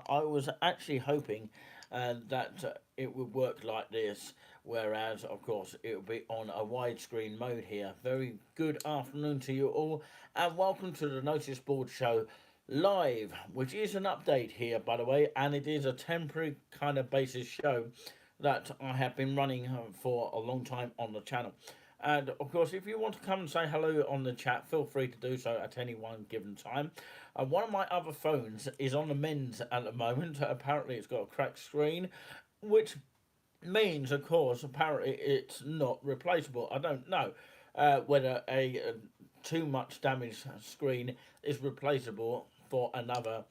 I was actually hoping that it would work like this, whereas, of course, it will be on a widescreen mode here. Very good afternoon to you all, and welcome to the Notice Board Show live, which is an update here, by the way, and it is a temporary kind of basis show that I have been running for a long time on the channel. And of course, if you want to come and say hello on the chat, feel free to do so at any one given time. One of my other phones is on the mend at the moment. Apparently, it's got a cracked screen, which means, of course, apparently it's not replaceable. I don't know whether a too much damaged screen is replaceable for another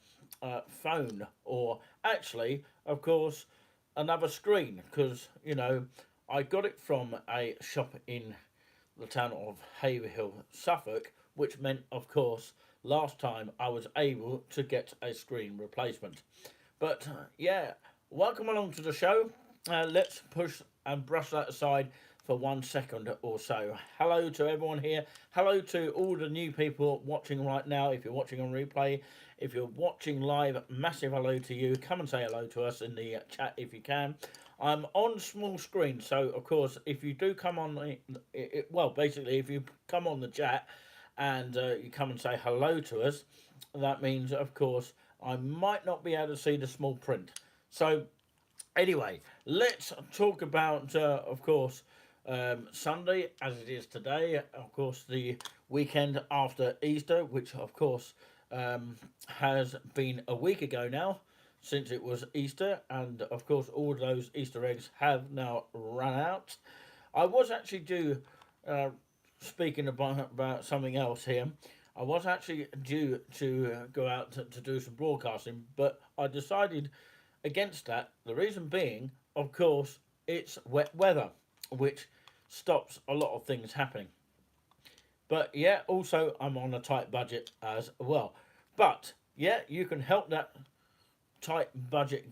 phone, or actually, of course, another screen, because I got it from a shop in the town of Haverhill, Suffolk, which meant, of course, last time I was able to get a screen replacement. But yeah, welcome along to the show. Let's push and brush that aside for 1 second or so. Hello to everyone here. Hello to all the new people watching right now. If you're watching on replay, if you're watching live, massive hello to you. Come and say hello to us in the chat if you can. I'm on small screen, so of course, if you do come on well, basically, if you come on the chat and you come and say hello to us, that means, of course, I might not be able to see the small print. So, anyway, let's talk about, of course, Sunday, as it is today. Of course, the weekend after Easter, which, of course, has been a week ago now since it was Easter, and of course, all those Easter eggs have now run out. I was actually due, speaking about something else here. I was actually due to go out to do some broadcasting, but I decided against that. The reason being, of course, it's wet weather, which stops a lot of things happening. But yeah, also I'm on a tight budget as well. But yeah, you can help that tight budget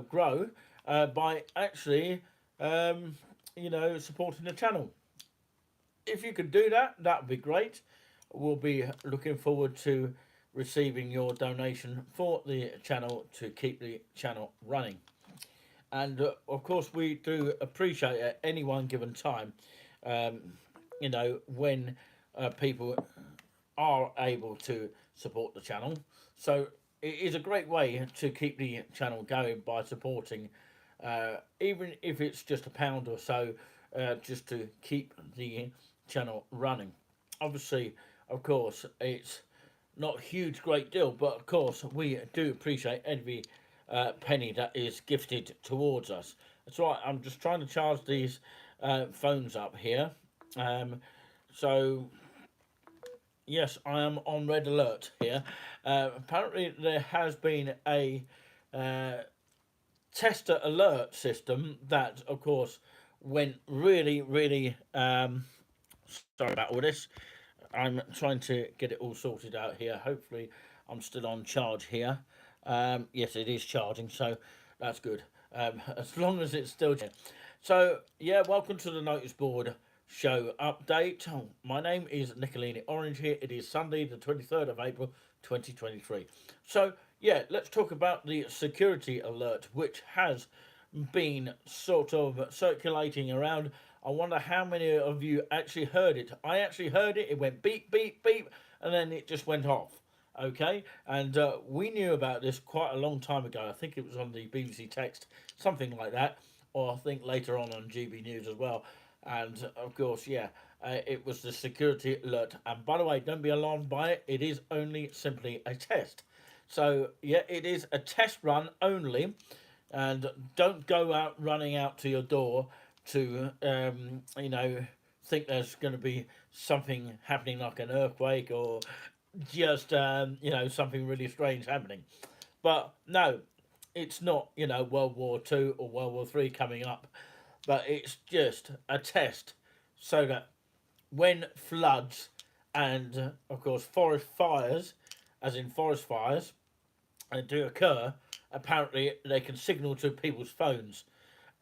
grow by actually, supporting the channel. If you could do that, that would be great. We'll be looking forward to receiving your donation for the channel to keep the channel running. And of course, we do appreciate at any one given time, when people are able to support the channel. So it is a great way to keep the channel going by supporting, even if it's just £1 or so, just to keep the channel running. Obviously, of course, it's not a huge great deal, but of course we do appreciate every penny that is gifted towards us. That's right, I'm just trying to charge these phones up here. So yes, I am on red alert here. Apparently there has been a tester alert system that, of course, went really, really... sorry about all this. I'm trying to get it all sorted out here. Hopefully I'm still on charge here. Yes, it is charging, so that's good. As long as it's still charging. So, yeah, welcome to the Notice Board Show update. My name is Nicolini Orange here. It is Sunday, the 23rd of April, 2023. So, yeah, let's talk about the security alert, which has been sort of circulating around. I wonder how many of you actually heard it. I actually heard it. It went beep, beep, beep, and then it just went off. Okay, and we knew about this quite a long time ago. I think it was on the BBC Text, something like that, or I think later on GB News as well. And of course, yeah, it was the security alert. And by the way, don't be alarmed by it. It is only simply a test. So yeah, it is a test run only, and don't go out running out to your door to think there's going to be something happening like an earthquake or just something really strange happening. But no, it's not World War II or World War III coming up, but it's just a test so that when floods and of course forest fires, as in forest fires, do occur, apparently they can signal to people's phones,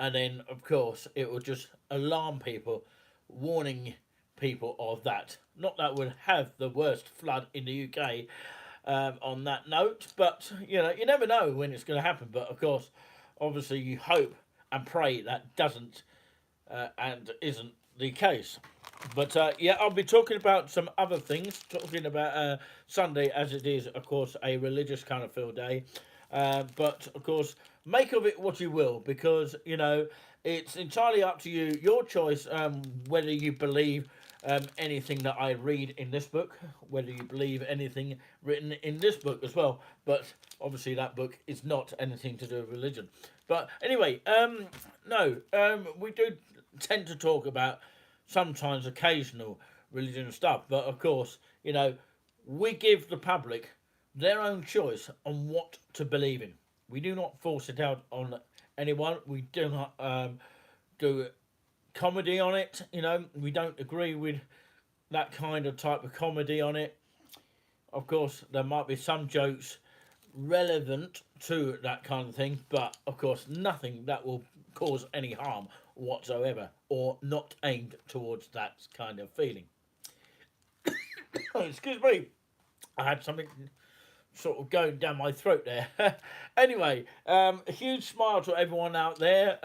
and then of course it will just alarm people, warning people of that. Not that we'll have the worst flood in the UK on that note. But you never know when it's going to happen. But of course, obviously, you hope and pray that doesn't and isn't the case. But yeah, I'll be talking about some other things. Talking about Sunday, as it is, of course, a religious kind of field day. But of course, make of it what you will, because it's entirely up to you, your choice, whether you believe anything that I read in this book, whether you believe anything written in this book as well. But obviously, that book is not anything to do with religion. But anyway, no, we do tend to talk about sometimes occasional religion stuff, but of course, we give the public their own choice on what to believe in. We do not force it out on anyone. We do not do comedy on it. We don't agree with that kind of type of comedy on it. Of course, there might be some jokes relevant to that kind of thing, but of course, nothing that will cause any harm whatsoever or not aimed towards that kind of feeling. Excuse me, I had something sort of going down my throat there. Anyway, a huge smile to everyone out there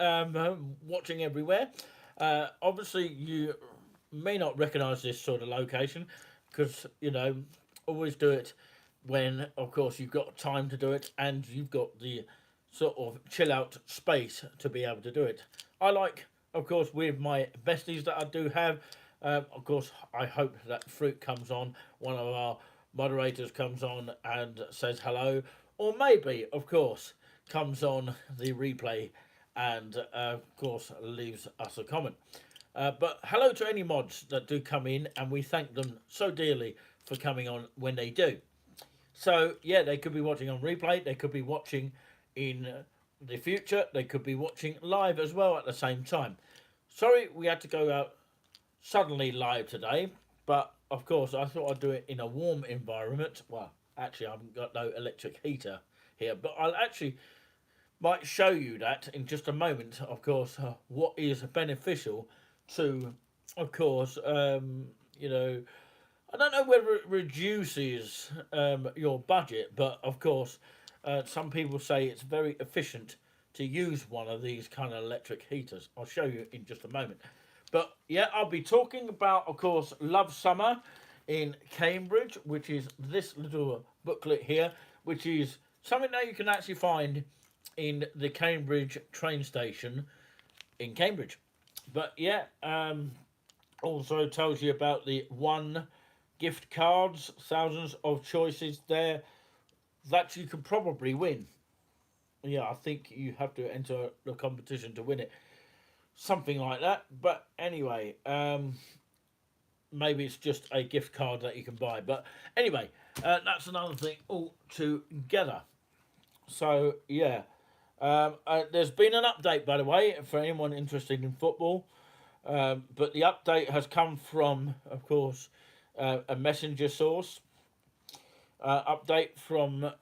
watching everywhere. Obviously, you may not recognise this sort of location because, always do it when, of course, you've got time to do it and you've got the sort of chill out space to be able to do it. I like, of course, with my besties that I do have, of course, I hope that Fruit comes on, one of our moderators comes on and says hello, or maybe, of course, comes on the replay and, of course, leaves us a comment. But hello to any mods that do come in, and we thank them so dearly for coming on when they do. So, yeah, they could be watching on replay, they could be watching in the future, they could be watching live as well at the same time. Sorry we had to go out suddenly live today, but of course I thought I'd do it in a warm environment. Well, actually I haven't got no electric heater here, but I'll actually might show you that in just a moment, of course, what is beneficial to, of course, I don't know whether it reduces your budget, but of course, some people say it's very efficient to use one of these kind of electric heaters. I'll show you in just a moment. But yeah, I'll be talking about, of course, Love Summer in Cambridge, which is this little booklet here, which is something that you can actually find in the Cambridge train station in Cambridge. But yeah, also tells you about the one gift cards, thousands of choices there that you could probably win. Yeah, I think you have to enter the competition to win it. Something like that. But anyway, maybe it's just a gift card that you can buy. But anyway, that's another thing altogether. So, yeah. There's been an update, by the way, for anyone interested in football. But the update has come from, of course, a messenger source. Update from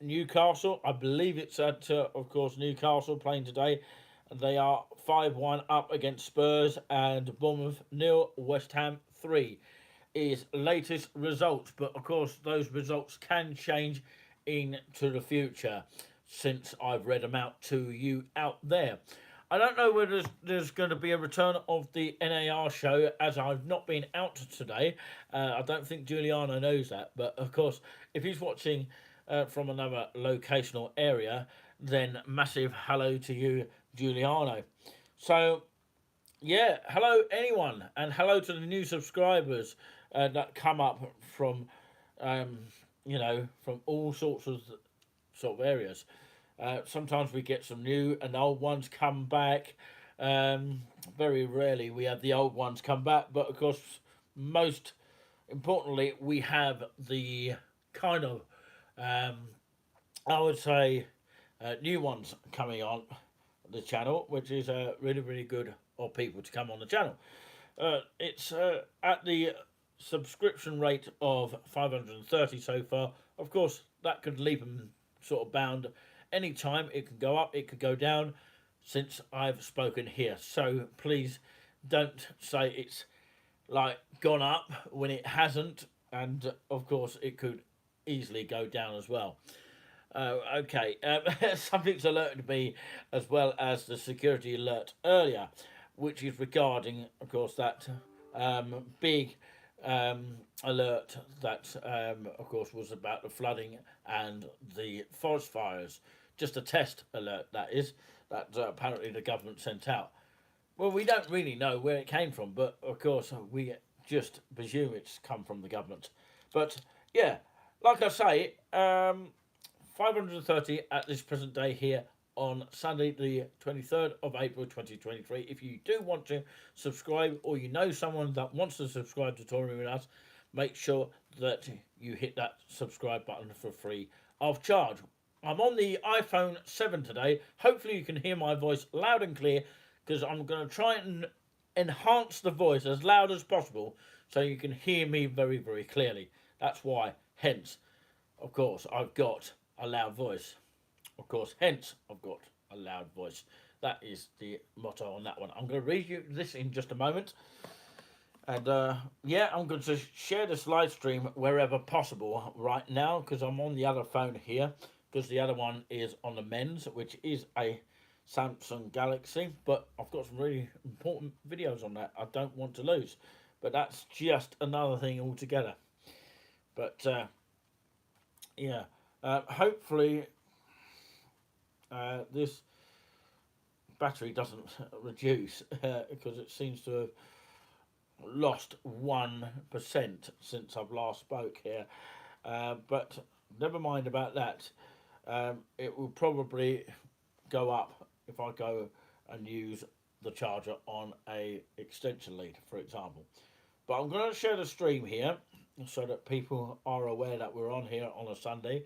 Newcastle. I believe it's at, of course, Newcastle playing today. They are 5-1 up against Spurs, and Bournemouth 0, West Ham 3 is latest results. But of course, those results can change into the future since I've read them out to you out there. I don't know whether there's going to be a return of the NAR show, as I've not been out today. I don't think Giuliano knows that, but of course, if he's watching from another locational area, then massive hello to you, Giuliano. So, yeah, hello anyone, and hello to the new subscribers that come up from, from all sorts of areas. Sometimes we get some new and old ones come back. Very rarely we have the old ones come back, but of course, most importantly, we have the kind of, I would say, new ones coming on the channel, which is really, really good of people to come on the channel. It's at the subscription rate of 530 so far. Of course, that could leave them sort of bound anytime. It could go up, it could go down since I've spoken here. So please don't say it's like gone up when it hasn't. And of course, it could easily go down as well. Okay, something's alerted me as well as the security alert earlier, which is regarding, of course, that big alert that, of course, was about the flooding and the forest fires. Just a test alert, that is, that apparently the government sent out. Well, we don't really know where it came from, but of course, we just presume it's come from the government. But yeah, like I say, 530 at this present day here on Sunday, the 23rd of April 2023. If you do want to subscribe, or you know someone that wants to subscribe to Touring with us, make sure that you hit that subscribe button for free of charge. I'm on the iPhone 7 today. Hopefully you can hear my voice loud and clear, because I'm going to try and enhance the voice as loud as possible so you can hear me very, very clearly. That's why, hence, of course, I've got a loud voice. Of course, hence, I've got a loud voice. That is the motto on that one. I'm going to read you this in just a moment. And yeah, I'm going to share this live stream wherever possible right now, because I'm on the other phone here, because the other one is on the men's, which is a Samsung Galaxy, but I've got some really important videos on that I don't want to lose, but that's just another thing altogether. But yeah, hopefully this battery doesn't reduce, because it seems to have lost 1% since I've last spoke here, but never mind about that. It will probably go up if I go and use the charger on a extension lead, for example. But I'm going to share the stream here so that people are aware that we're on here on a Sunday.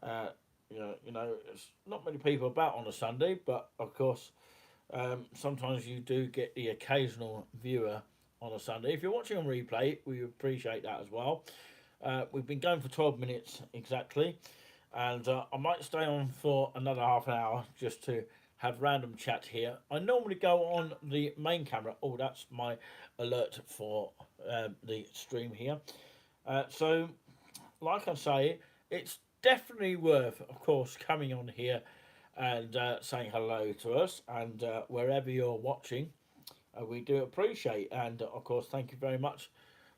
You know, it's not many people about on a Sunday, but of course, sometimes you do get the occasional viewer on a Sunday. If you're watching on replay, we appreciate that as well. We've been going for 12 minutes exactly, and I might stay on for another half an hour just to have random chat here. I normally go on the main camera. Oh, that's my alert for the stream here. So, like I say, it's definitely worth, of course, coming on here and saying hello to us, and wherever you're watching, we do appreciate, and of course, thank you very much,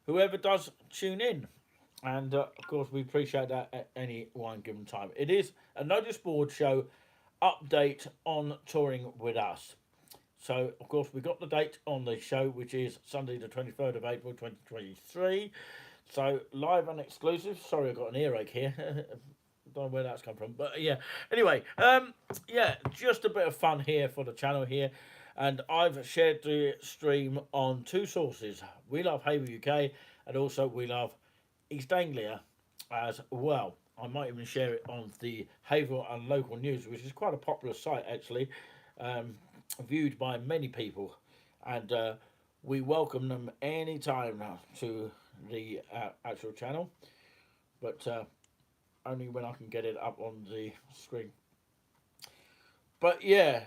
whoever does tune in. And of course, we appreciate that at any one given time. It is a Noticeboard show update on touring with us. So, of course, we got the date on the show, which is Sunday, the 23rd of April 2023. So, live and exclusive. Sorry, I got an earache here. Don't know where that's come from, but yeah. Anyway, yeah, just a bit of fun here for the channel here. And I've shared the stream on two sources. We Love Haver UK, and also We Love East Anglia as well. I might even share it on the Haverhill and Local News, which is quite a popular site actually, viewed by many people, and we welcome them anytime to the actual channel, but only when I can get it up on the screen. But yeah,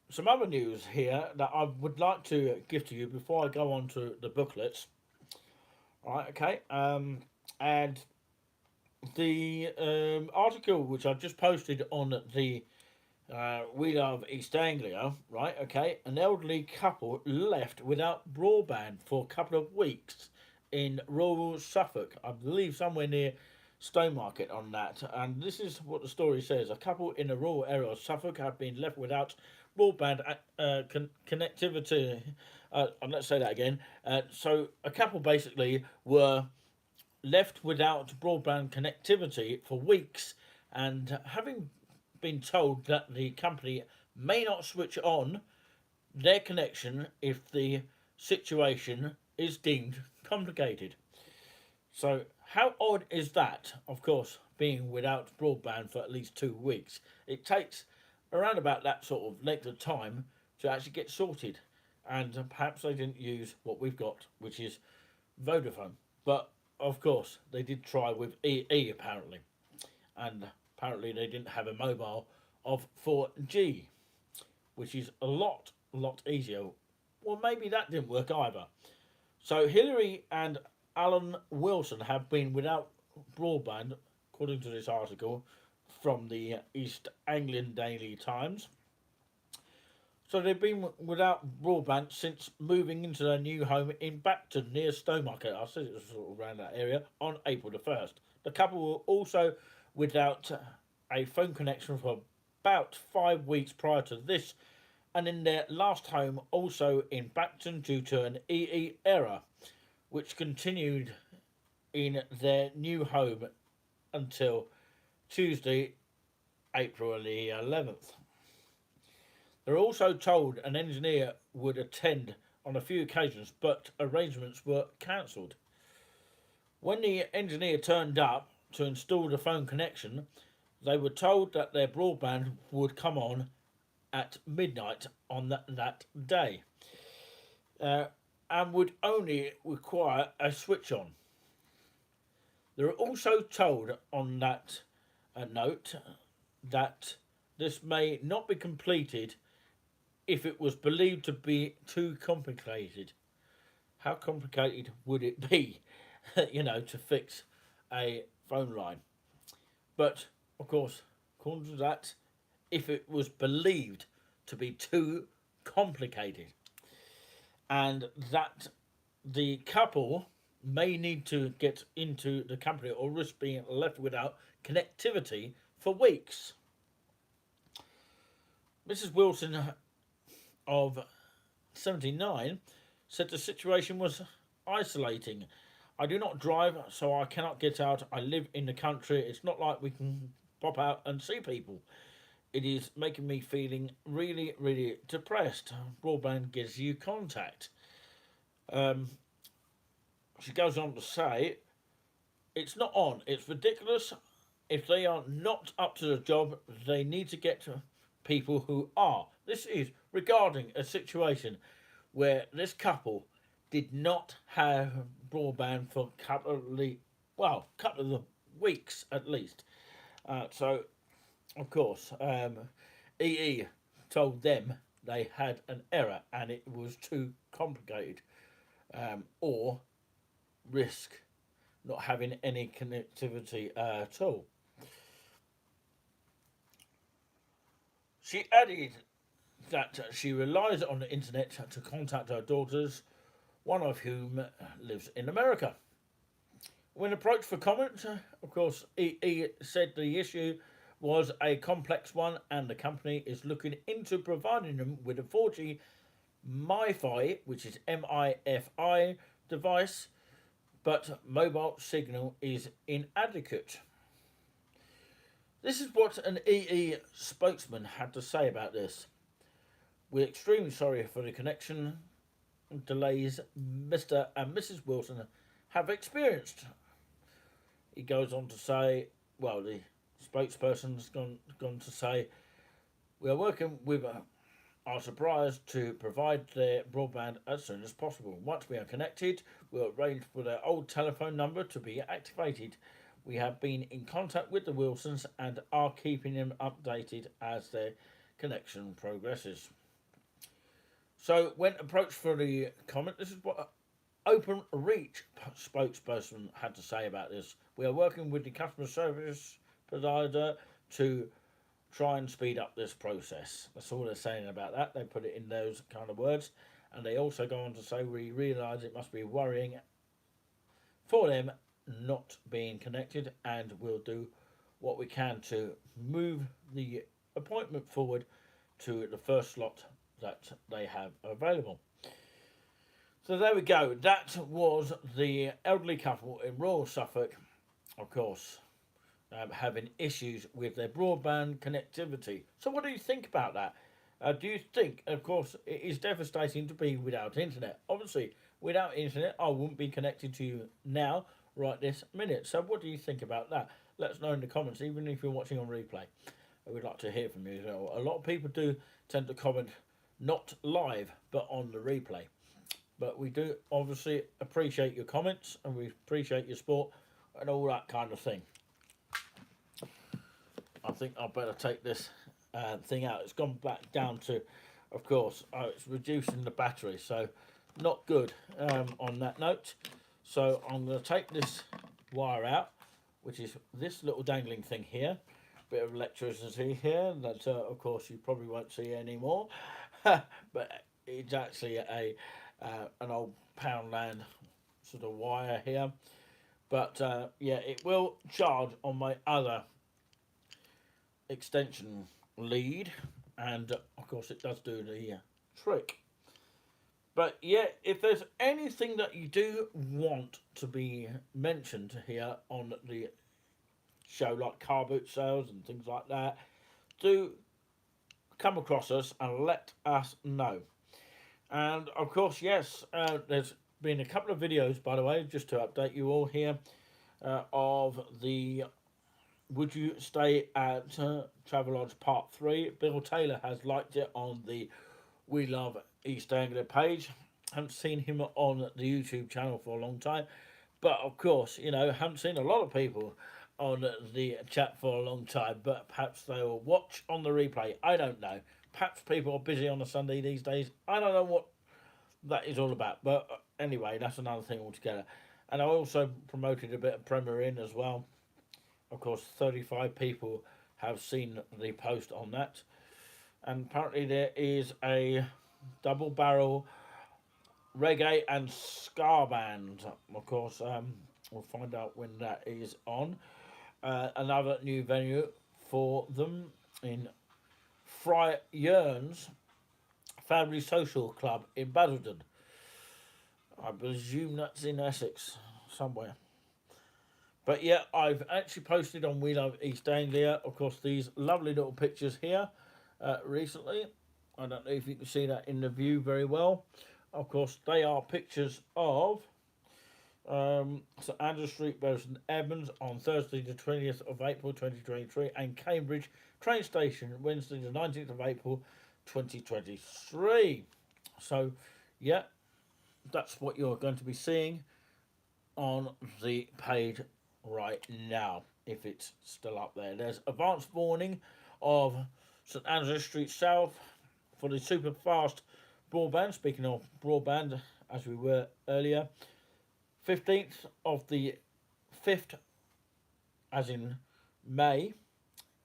some other news here that I would like to give to you before I go on to the booklets. All right, okay, and the article which I've just posted on the We Love East Anglia, right, okay, an elderly couple left without broadband for a couple of weeks in rural Suffolk, I believe somewhere near Stowmarket on that. And this is what the story says. A couple in a rural area of Suffolk have been left without broadband connectivity. Let's say that again. So a couple basically were left without broadband connectivity for weeks, and having been told that the company may not switch on their connection if the situation is deemed complicated. So how odd is that? Of course, being without broadband for at least 2 weeks. It takes around about that sort of length of time to actually get sorted, and perhaps they didn't use what we've got, which is Vodafone. But of course, they did try with EE apparently, and apparently they didn't have a mobile of 4G, which is a lot easier. Well, maybe that didn't work either. So Hillary and Alan Wilson have been without broadband according to this article from the East Anglian Daily Times. So they've been without broadband since moving into their new home in Bacton near Stowmarket. I said it was sort of around that area on April the 1st. The couple were also without a phone connection for about 5 weeks prior to this, and in their last home also in Bacton due to an EE error, which continued in their new home until Tuesday, April the 11th. They were also told an engineer would attend on a few occasions, but arrangements were cancelled. When the engineer turned up to install the phone connection, they were told that their broadband would come on at midnight on that day, and would only require a switch on. They were also told on that note that this may not be completed if it was believed to be too complicated. How complicated would it be, to fix a phone line? But, of course, according to that, if it was believed to be too complicated, and that the couple may need to get into the company or risk being left without connectivity for weeks. Mrs. Wilson of 79 said the situation was isolating. I do not drive, so I cannot get out. I live in the country. It's not like we can pop out and see people. It is making me feeling really, really depressed. Broadband gives you contact. She goes on to say, it's not on. It's ridiculous. If they are not up to the job, they need to get to people who are. This is regarding a situation where this couple did not have broadband for a couple of weeks at least. So, of course, EE told them they had an error and it was too complicated, or risk not having any connectivity at all. She added that she relies on the internet to contact her daughters, one of whom lives in America. When approached for comment, of course, EE said the issue was a complex one and the company is looking into providing them with a 4G MiFi, which is MiFi device, but mobile signal is inadequate. This is what an EE spokesman had to say about this. We're extremely sorry for the connection delays Mr. and Mrs. Wilson have experienced. He goes on to say, the spokesperson's gone to say, we are working with our suppliers to provide their broadband as soon as possible. Once we are connected, we'll arrange for their old telephone number to be activated. We have been in contact with the Wilsons and are keeping them updated as their connection progresses. So, when approached for the comment, this is what Open Reach spokesperson had to say about this. We are working with the customer service provider to try and speed up this process. That's all they're saying about that. They put it in those kind of words. And they also go on to say, we realise it must be worrying for them not being connected, and we'll do what we can to move the appointment forward to the first slot that they have available. So there we go. That was the elderly couple in rural Suffolk, of course, having issues with their broadband connectivity. So what do you think about that? Do you think, of course, it is devastating to be without internet? Obviously, without internet, I wouldn't be connected to you now, right this minute. So what do you think about that? Let us know in the comments, even if you're watching on replay. We'd like to hear from you. A lot of people do tend to comment not live, but on the replay. But we do obviously appreciate your comments, and we appreciate your support and all that kind of thing. I think I'd better take this thing out. It's gone back down to, of course, it's reducing the battery, so not good on that note. So I'm going to take this wire out. which is this little dangling thing here. Bit of electricity here that, of course, you probably won't see anymore. But it's actually an old Poundland sort of wire here. But yeah, it will charge on my other extension lead, and of course it does do the trick. But yeah, if there's anything that you do want to be mentioned here on the show, like car boot sales and things like that, do come across us and let us know. And of course, yes, there's been a couple of videos, by the way, just to update you all here, of the Would You Stay at Travelodge Part 3. Bill Taylor has liked it on the We Love East Anglia page. Haven't seen him on the YouTube channel for a long time. But of course, you know, haven't seen a lot of people on the chat for a long time. But perhaps they will watch on the replay. I don't know. Perhaps people are busy on a Sunday these days. I don't know what that is all about. But anyway, that's another thing altogether. And I also promoted a bit of Premier Inn as well. Of course, 35 people have seen the post on that. And apparently there is a double barrel reggae and ska band. Of course, we'll find out when that is on. Another new venue for them in Fry Yearns Family Social Club in Basildon. I presume that's in Essex somewhere. But yeah, I've actually posted on We Love East Anglia, of course, these lovely little pictures here recently. I don't know if you can see that in the view very well. Of course, they are pictures of St Andrew Street, Bury St Edmunds on Thursday the 20th of April 2023 and Cambridge train station Wednesday the 19th of April 2023. So, yeah, that's what you're going to be seeing on the page right now, if it's still up there. There's advance warning of St Andrew Street South for the super fast broadband. Speaking of broadband, as we were earlier, 15th of the 5th, as in May,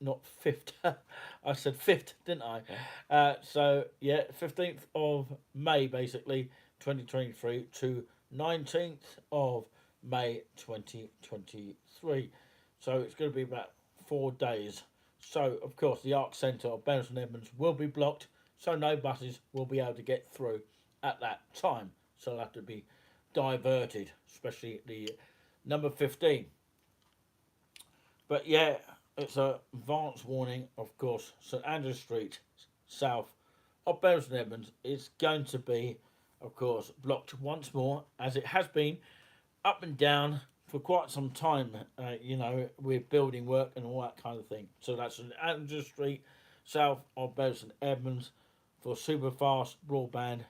not 5th. I said 5th, didn't I? So yeah, 15th of May, basically, 2023 to 19th of May 2023. So it's going to be about 4 days. So, of course, the Arc Centre of Bury St Edmunds will be blocked, so no buses will be able to get through at that time. So they'll have to be diverted, especially the number 15. But yeah, it's a advance warning, of course. St Andrew Street, south of Bury St Edmunds, is going to be, of course, blocked once more, as it has been up and down for quite some time, you know, with building work and all that kind of thing. So that's St Andrew Street, south of Bury St Edmunds, for super fast broadband,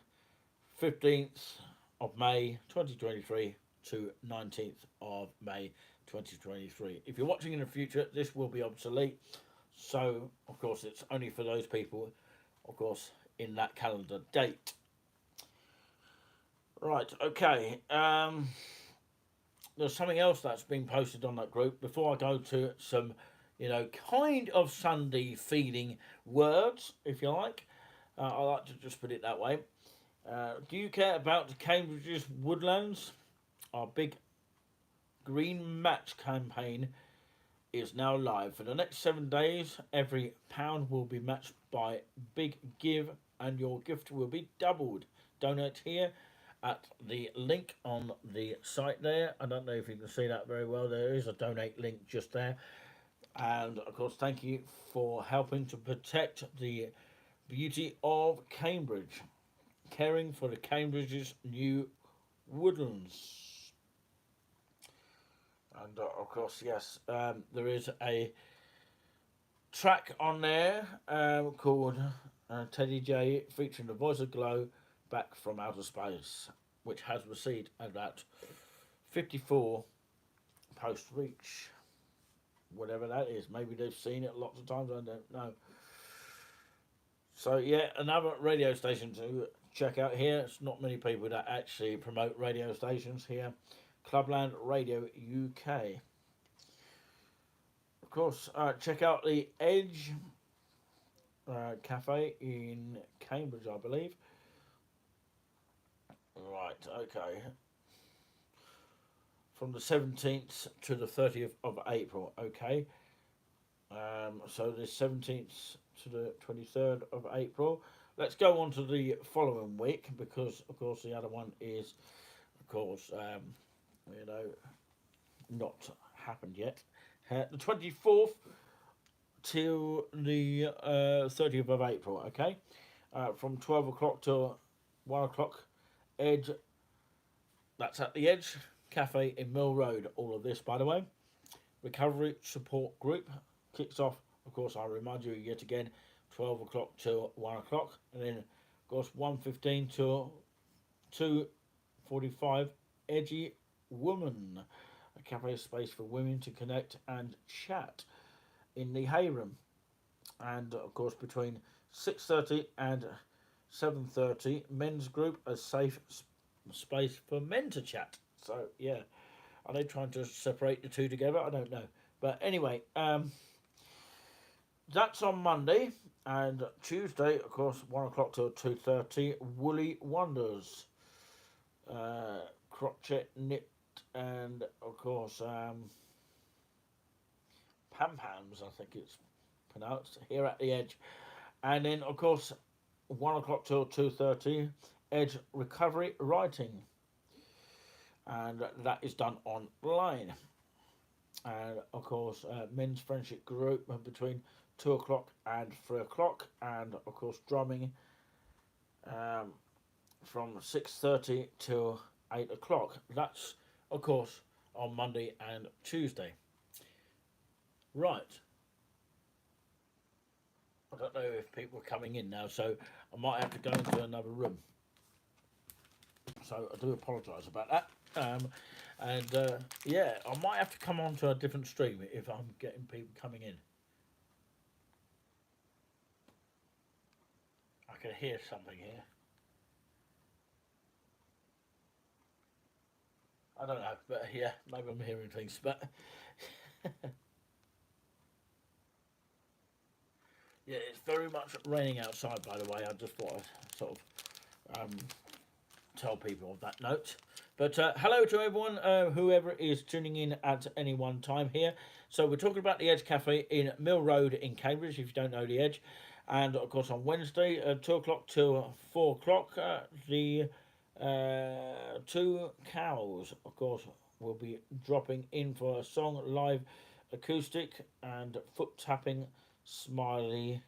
15th of May 2023 to 19th of May 2023. If you're watching in the future, this will be obsolete. So, of course, it's only for those people, of course, in that calendar date. Right, okay. There's something else that's been posted on that group. Before I go to some, you know, kind of Sunday feeling words, if you like. I like to just put it that way. Do you care about the Cambridge's Woodlands? Our big Green Match campaign is now live. For the next 7 days, every £1 will be matched by Big Give, and your gift will be doubled. Donate here at the link on the site there. I don't know if you can see that very well. There is a donate link just there. And of course, thank you for helping to protect the beauty of Cambridge, caring for the Cambridge's new woodlands. And of course, yes, there is a track on there called Teddy J, featuring the voice of Glow, Back from Outer Space, which has received about 54 post reach, whatever that is. Maybe they've seen it lots of times, I don't know. So yeah, another radio station to check out here. It's not many people that actually promote radio stations here. Clubland Radio UK. course, check out the Edge Cafe in Cambridge, I believe. Right, okay. From the 17th to the 30th of April, okay. So the 17th to the 23rd of April. Let's go on to the following week because, of course, the other one is, of course, you know, not happened yet. The 24th till the 30th of April, okay? From 12 o'clock to 1 o'clock, Edge, that's at the Edge Cafe in Mill Road. All of this, by the way. Recovery Support Group kicks off, of course, I remind you yet again, 12 o'clock till 1 o'clock. And then, of course, 1:15 till 2:45, Edgy Woman, a cafe space for women to connect and chat in the Hay Room. And, of course, between 6:30 and 7:30, men's group, a safe space for men to chat. So, yeah. Are they trying to separate the two together? I don't know. But anyway, that's on Monday. And Tuesday, of course, 1 o'clock till 2:30, Woolly Wonders. Crochet, knit, and, of course, pam-pams, I think it's pronounced, here at the Edge. And then, of course, 1 o'clock till 2:30, Edge Recovery Writing. And that is done online. And of course, men's friendship group between 2 o'clock and 3 o'clock, and of course, drumming from 6:30 till 8 o'clock. That's of course on Monday and Tuesday. Right. I don't know if people are coming in now, so I might have to go into another room. So I do apologise about that. Yeah, I might have to come on to a different stream if I'm getting people coming in. I can hear something here. I don't know, but yeah, maybe I'm hearing things. But yeah, it's very much raining outside, by the way. I just thought I'd sort of tell people of that note. But hello to everyone, whoever is tuning in at any one time here. So we're talking about the Edge Cafe in Mill Road in Cambridge, if you don't know the Edge. And of course on Wednesday, 2 o'clock till 4 o'clock, the Two Cows, of course, will be dropping in for a song live acoustic and foot tapping smiley.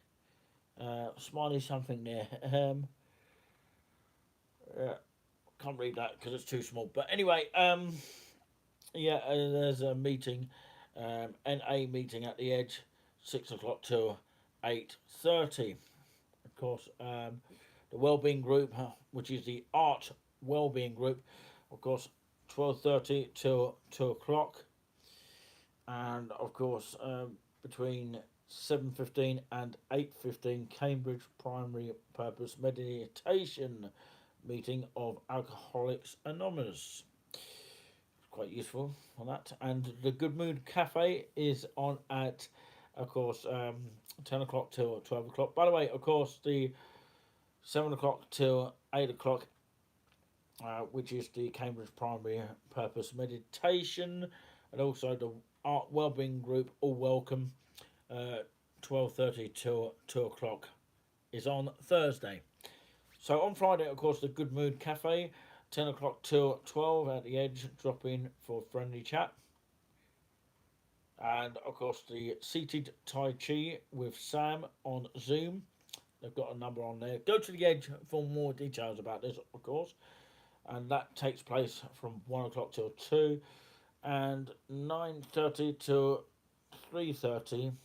Smiley something there. Yeah, can't read that because it's too small. But anyway, yeah, there's a meeting, NA meeting at the Edge, 6 o'clock till 8:30. Of course, the Wellbeing Group, which is the Art Wellbeing Group, of course, 12:30 till 2 o'clock. And of course, between 7:15 and 8:15, Cambridge Primary Purpose Meditation meeting of Alcoholics Anonymous. It's quite useful for that. And the Good Mood Cafe is on at, of course, 10 o'clock till 12 o'clock. By the way, of course, the 7 o'clock till 8 o'clock, which is the Cambridge Primary Purpose Meditation, and also the Art Wellbeing Group, all welcome, 12:30 till 2 o'clock, is on Thursday. So on Friday, of course, the Good Mood Cafe, 10 o'clock till 12 at the Edge, drop in for friendly chat. And of course, the Seated Tai Chi with Sam on Zoom. They've got a number on there. Go to the Edge for more details about this, of course. And that takes place from 1 o'clock till 2, and 9:30 till 3:30,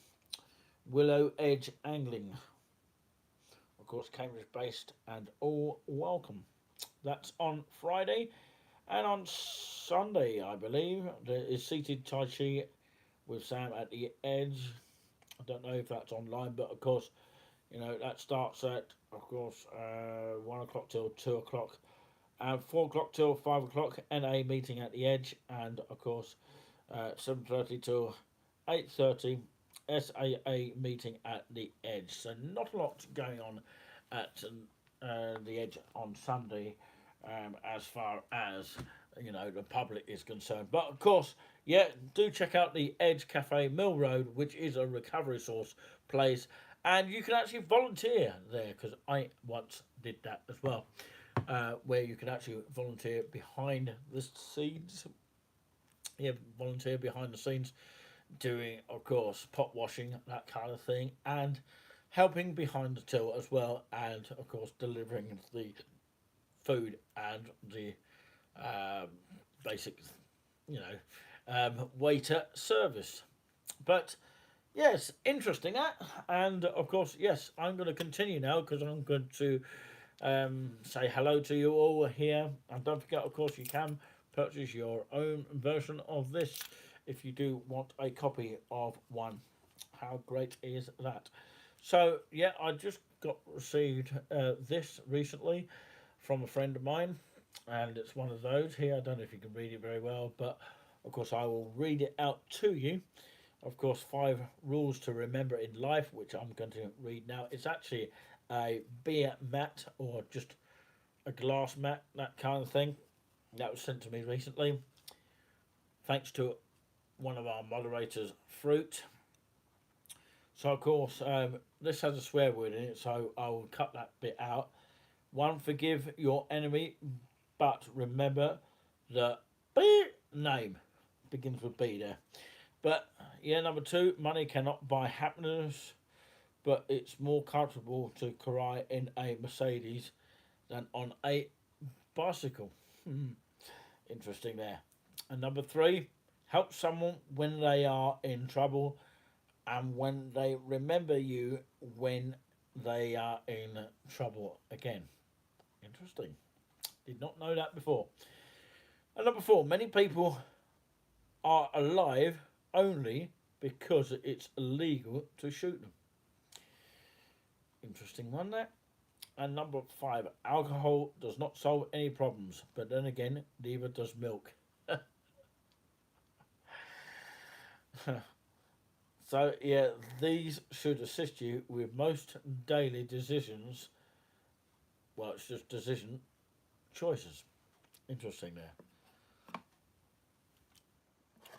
Willow Edge Angling. Of course, Cambridge based and all welcome. That's on Friday. And on Sunday, I believe, there is Seated Tai Chi with Sam at the Edge. I don't know if that's online, but of course, you know, that starts at, of course, 1 o'clock till 2 o'clock. And 4 o'clock till 5 o'clock, NA meeting at the Edge. And of course, 7:30 till 8:30, SAA meeting at the Edge. So not a lot going on at the Edge on Sunday, as far as the public is concerned. But of course, yeah, do check out the Edge Cafe Mill Road, which is a recovery source place, and you can actually volunteer there because I once did that as well, where you can actually volunteer behind the scenes. Yeah, volunteer behind the scenes doing, of course, pot washing, that kind of thing, and helping behind the till as well, and of course delivering the food and the um, basic, waiter service. But yes, interesting that, and of course, yes, I'm going to continue now because I'm going to say hello to you all here, and don't forget, of course, you can purchase your own version of this if you do want a copy of one. How great is that? So yeah, I just got received this recently from a friend of mine, and it's one of those here. I don't know if you can read it very well, but of course I will read it out to you. Of course, 5 rules to remember in life, which I'm going to read now. It's actually a beer mat or just a glass mat, that kind of thing. That was sent to me recently, thanks to one of our moderators, Fruit. So, of course, this has a swear word in it, so I will cut that bit out. 1, forgive your enemy, but remember the B name. Begins with B there. But, yeah, number 2, money cannot buy happiness, but it's more comfortable to cry in a Mercedes than on a bicycle. Interesting there. And number 3, help someone when they are in trouble and when they remember you when they are in trouble again. Interesting. Did not know that before. And number 4, many people are alive only because it's illegal to shoot them. Interesting one there. And number 5, alcohol does not solve any problems, but then again, neither does milk. So, yeah, these should assist you with most daily decisions. Well, it's just decision choices. Interesting there.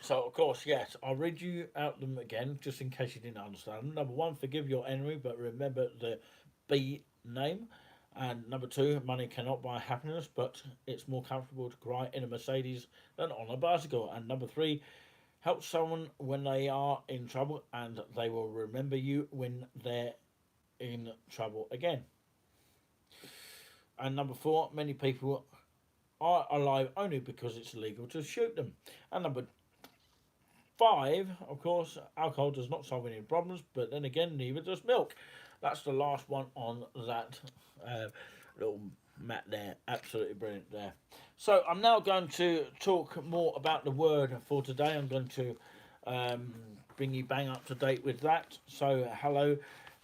So, of course, yes, I'll read you out them again, just in case you didn't understand. Number 1, forgive your enemy, but remember the B name. And number 2, money cannot buy happiness, but it's more comfortable to cry in a Mercedes than on a bicycle. And number 3, help someone when they are in trouble, and they will remember you when they're in trouble again. And number 4, many people are alive only because it's illegal to shoot them. And number 5, of course, alcohol does not solve any problems, but then again, neither does milk. That's the last one on that little mat there. Absolutely brilliant there. So I'm now going to talk more about the word for today. I'm going to bring you bang up to date with that. So hello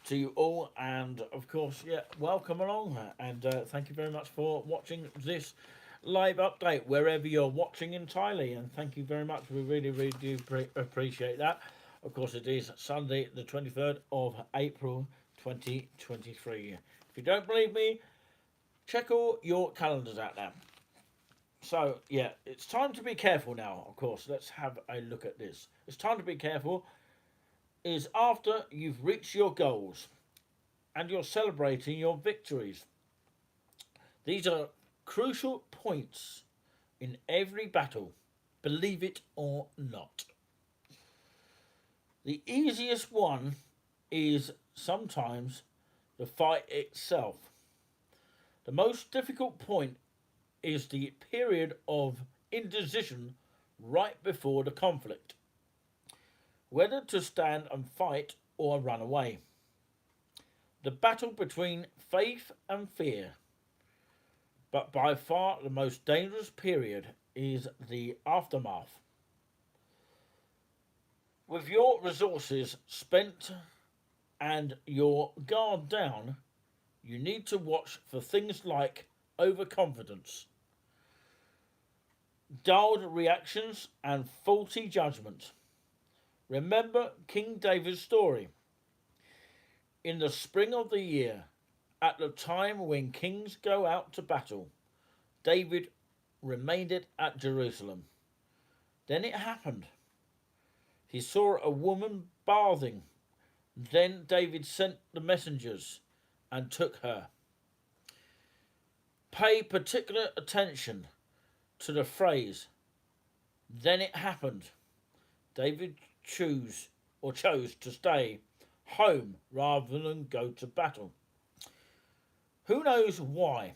to you all, and of course, yeah, welcome along, and thank you very much for watching this live update wherever you're watching entirely, and thank you very much. We really do appreciate that. Of course, it is Sunday the 23rd of April 2023. If you don't believe me, check all your calendars out now. So yeah, it's time to be careful now. Of course, let's have a look at this. It's time to be careful is after you've reached your goals and you're celebrating your victories. These are crucial points in every battle, believe it or not. The easiest one is sometimes the fight itself. The most difficult point is the period of indecision right before the conflict, whether to stand and fight or run away. The battle between faith and fear. But by far the most dangerous period is the aftermath. With your resources spent and your guard down, you need to watch for things like overconfidence, dulled reactions, and faulty judgment. Remember King David's story. In the spring of the year, at the time when kings go out to battle, David remained at Jerusalem. Then it happened. He saw a woman bathing. Then David sent the messengers and took her. Pay particular attention to the phrase, then it happened. David chose to stay home rather than go to battle. Who knows why?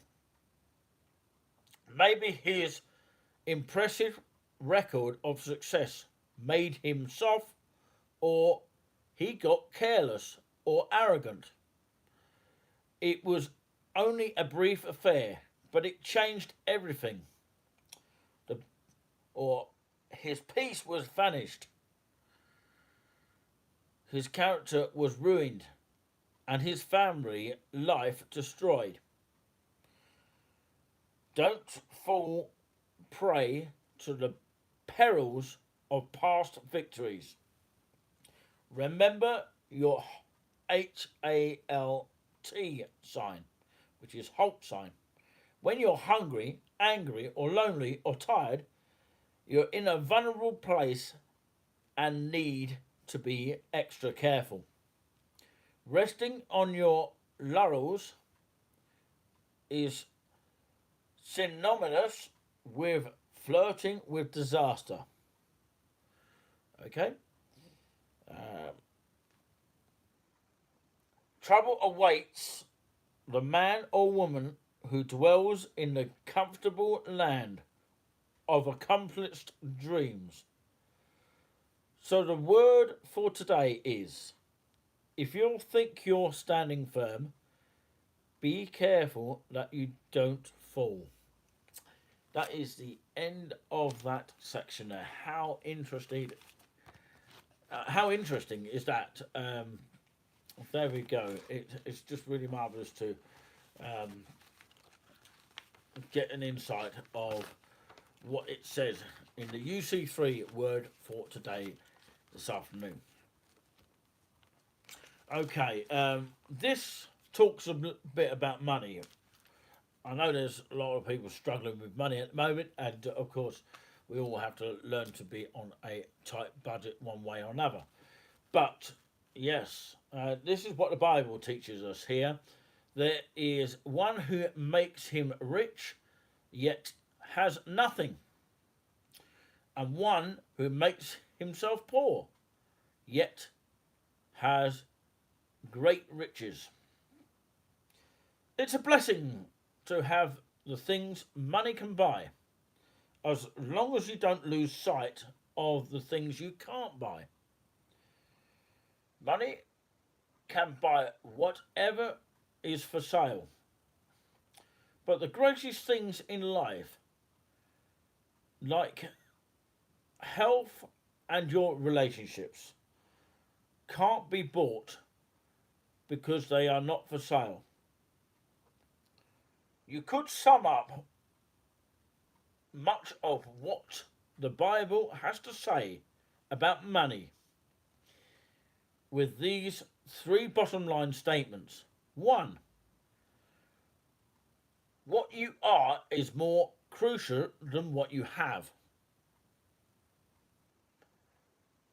Maybe his impressive record of success made him soft, or he got careless or arrogant. It was only a brief affair, but it changed everything. Or his peace was vanished, his character was ruined, and his family life destroyed. Don't fall prey to the perils of past victories. Remember your HALT sign, which is halt sign. When you're hungry, angry, or lonely, or tired, you're in a vulnerable place and need to be extra careful. Resting on your laurels is synonymous with flirting with disaster. Okay? Trouble awaits the man or woman who dwells in the comfortable land of accomplished dreams. So the word for today is, if you think you're standing firm, be careful that you don't fall. That is the end of that section there. How interesting is that? There we go. It's just really marvellous to get an insight of what it says in the UC3 word for today, this afternoon. Okay, this talks a bit about money. I know there's a lot of people struggling with money at the moment, and of course we all have to learn to be on a tight budget one way or another. But yes, this is what the Bible teaches us here. There is one who makes him rich, yet has nothing, and one who makes himself poor, yet has great riches. It's a blessing to have the things money can buy, as long as you don't lose sight of the things you can't buy. Money can buy whatever is for sale, but the greatest things in life, like health and your relationships, can't be bought because they are not for sale. You could sum up much of what the Bible has to say about money with these three bottom line statements. 1. What you are is more crucial than what you have.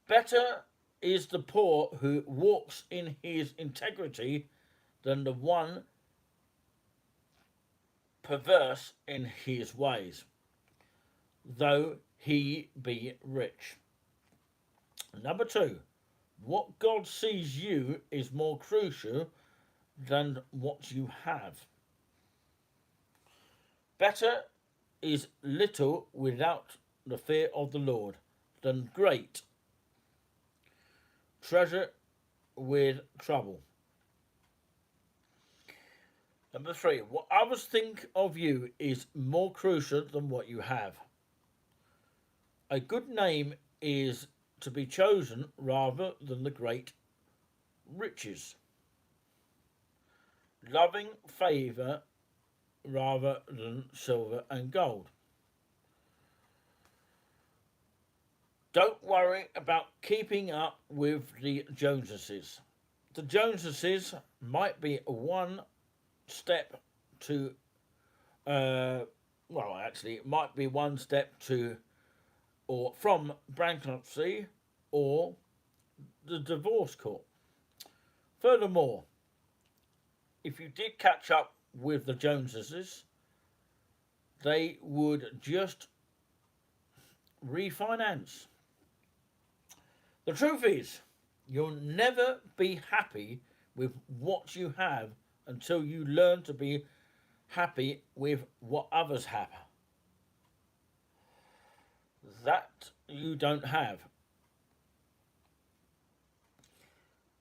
Better is the poor who walks in his integrity than the one perverse in his ways, though he be rich. Number 2, what God sees you is more crucial than what you have. Better is little without the fear of the Lord than great treasure with trouble. Number 3, what others think of you is more crucial than what you have. A good name is to be chosen rather than the great riches. Loving favour rather than silver and gold. Don't worry about keeping up with the Joneses. The Joneses might be one step to, uh, well, actually, it might be one step to or from bankruptcy or the divorce court. Furthermore, if you did catch up with the Joneses, they would just refinance. The truth is, you'll never be happy with what you have until you learn to be happy with what others have. That you don't have.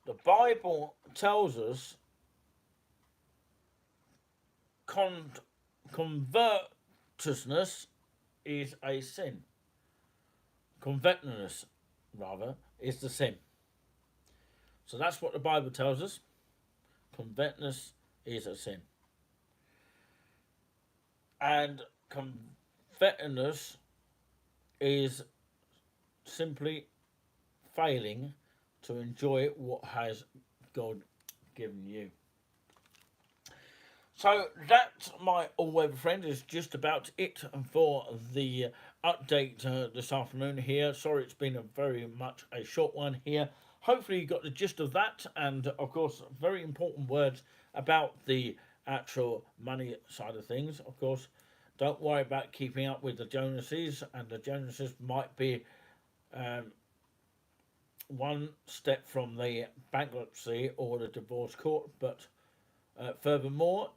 The Bible tells us con- covetousness is a sin. Covetousness, rather, is the sin. So that's what the Bible tells us. Covetousness is a sin. And covetousness is simply failing to enjoy what has God given you. So that, my all-weather friend, is just about it for the update this afternoon here. Sorry it's been a very much a short one here. Hopefully you got the gist of that, and of course very important words about the actual money side of things. Of course, don't worry about keeping up with the Joneses, and the Joneses might be one step from the bankruptcy or the divorce court, but furthermore,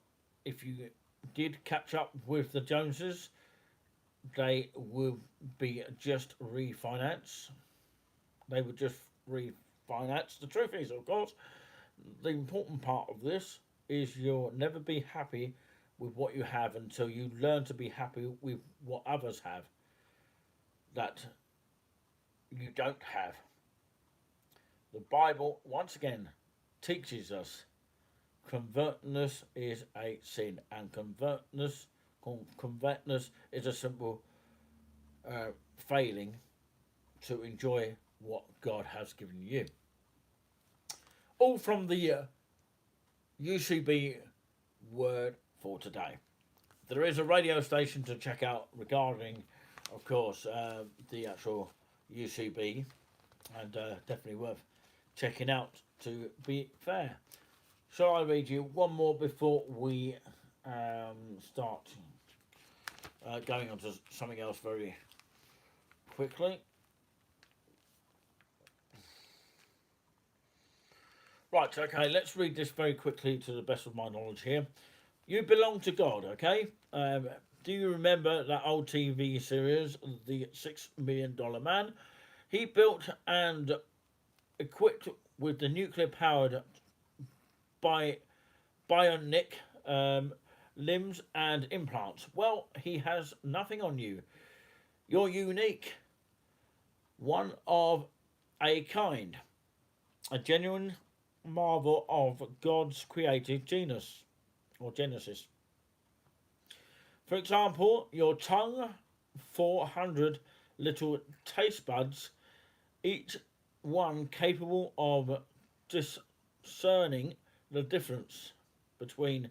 if you did catch up with the Joneses, they would be just refinance. They would just refinance. The truth is, of course, the important part of this is you'll never be happy with what you have until you learn to be happy with what others have that you don't have. The Bible, once again, teaches us covetousness is a sin, and covetousness is a simple failing to enjoy what God has given you. All from the UCB word for today. There is a radio station to check out regarding, of course, the actual UCB, and definitely worth checking out, to be fair. Shall I read you one more before we start going on to something else very quickly? Right, okay, let's read this very quickly to the best of my knowledge here. You belong to God, okay? Do you remember that old TV series, The $6 Million Man? He built and equipped with the nuclear-powered bionic limbs and implants. Well, he has nothing on you. You're unique, one of a kind, a genuine marvel of God's creative genius or genesis. For example, your tongue, 400 little taste buds, each one capable of discerning the difference between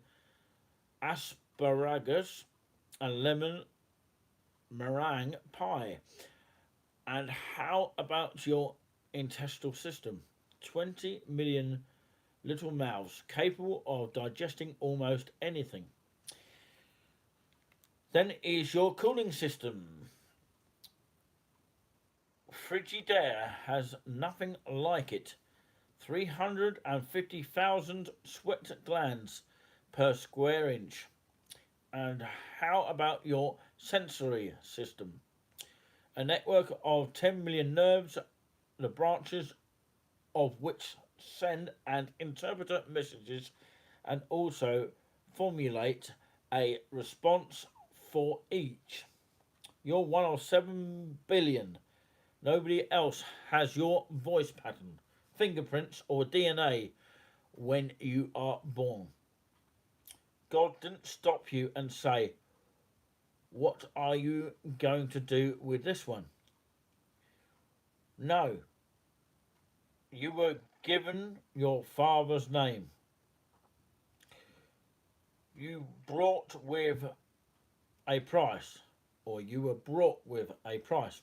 asparagus and lemon meringue pie. And how about your intestinal system? 20 million little mouths capable of digesting almost anything. Then is your cooling system. Frigidaire has nothing like it. 350,000 sweat glands per square inch. And how about your sensory system? A network of 10 million nerves, the branches of which send and interpret messages and also formulate a response for each. You're one of 7 billion. Nobody else has your voice pattern, fingerprints, or DNA when you are born. God didn't stop you and say, "What are you going to do with this one?" No, you were given your father's name. You brought with a price, or you were brought with a price.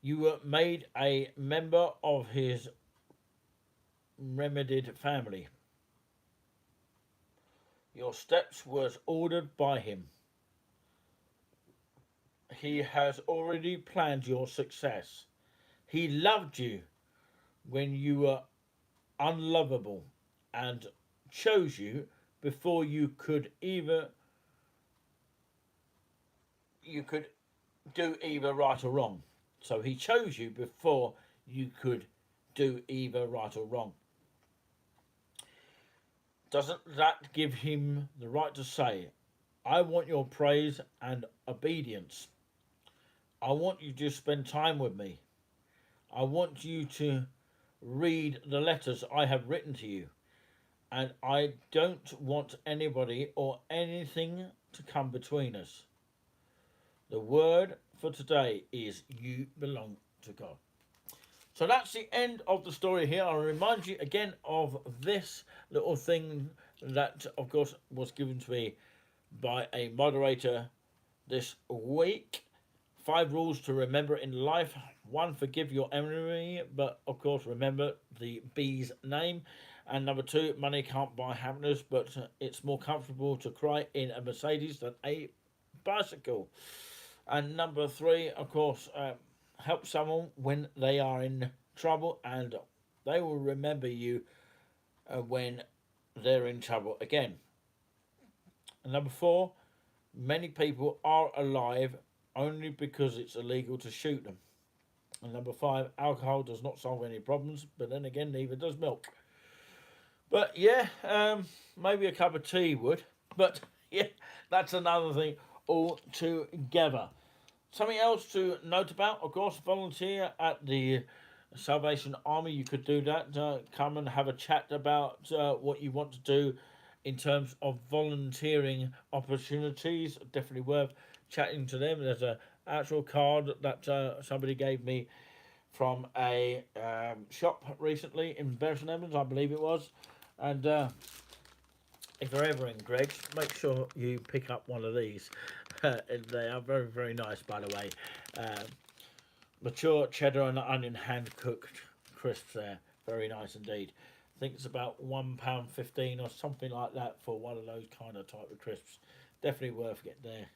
You were made a member of his remedied family. Your steps was ordered by him. He has already planned your success. He loved you when you were unlovable and chose you before you could do either right or wrong. So he chose you before you could do either right or wrong. Doesn't that give him the right to say, I want your praise and obedience? I want you to spend time with me. I want you to read the letters I have written to you. And I don't want anybody or anything to come between us. The word for today is you belong to God. So that's the end of the story here. I'll remind you again of this little thing that, of course, was given to me by a moderator this week. 5 rules to remember in life. 1, forgive your enemy, but of course remember the bee's name. And number 2, money can't buy happiness, but it's more comfortable to cry in a Mercedes than a bicycle. And number 3, of course, help someone when they are in trouble, and they will remember you when they're in trouble again. And number 4, many people are alive only because it's illegal to shoot them. And number 5, alcohol does not solve any problems, but then again, neither does milk. But yeah, maybe a cup of tea would. But yeah, that's another thing altogether. Something else to note about, of course, volunteer at the Salvation Army. You could do that. Come and have a chat about what you want to do in terms of volunteering opportunities. Definitely worth chatting to them. There's an actual card that somebody gave me from a shop recently in Bury Evans, I believe it was. And if you're ever in Greg's, make sure you pick up one of these. They are very, very nice, by the way. Mature cheddar and onion hand cooked crisps there. Very nice indeed. I think it's about £1.15 or something like that for one of those kind of type of crisps. Definitely worth getting there.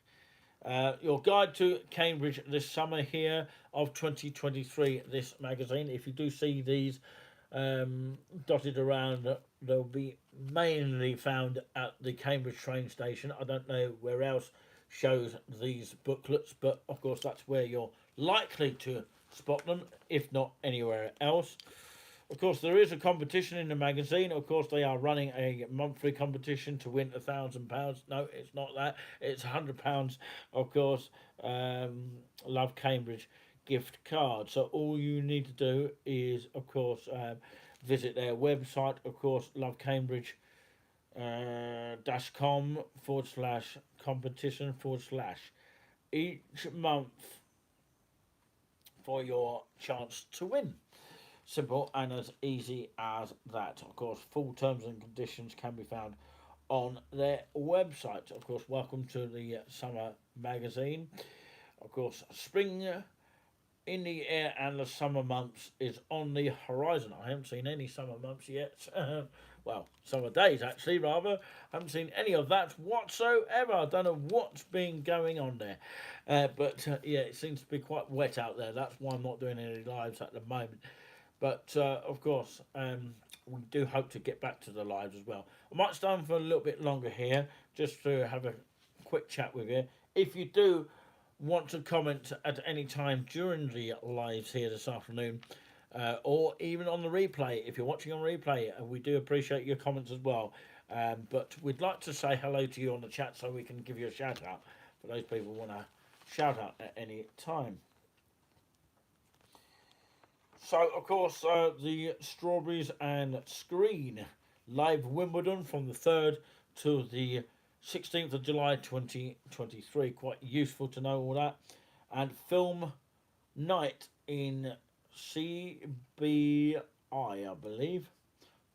Your guide to Cambridge this summer here of 2023, this magazine. If you do see these dotted around, they'll be mainly found at the Cambridge train station. I don't know where else shows these booklets, but of course that's where you're likely to spot them, if not anywhere else. Of course, there is a competition in the magazine. Of course, they are running a monthly competition to win £1,000. No, it's not that. It's £100. Of course, Love Cambridge gift card. So all you need to do is, of course, visit their website. Of course, lovecambridge-com/competition/ each month for your chance to win. Simple and as easy as that. Of course, full terms and conditions can be found on their website. Of course, welcome to the summer magazine. Of course, spring in the air and the summer months is on the horizon. I haven't seen any summer months yet. Well, summer days actually, rather. I haven't seen any of that whatsoever. I don't know what's been going on there. But yeah, it seems to be quite wet out there. That's why I'm not doing any lives at the moment. But of course, we do hope to get back to the lives as well. I might stay on for a little bit longer here, just to have a quick chat with you. If you do want to comment at any time during the lives here this afternoon, or even on the replay, if you're watching on replay, we do appreciate your comments as well. But we'd like to say hello to you on the chat so we can give you a shout out for those people who want to shout out at any time. So, of course, the Strawberries and Screen live Wimbledon from the 3rd to the 16th of July 2023. Quite useful to know all that. and film night in CBI, I believe.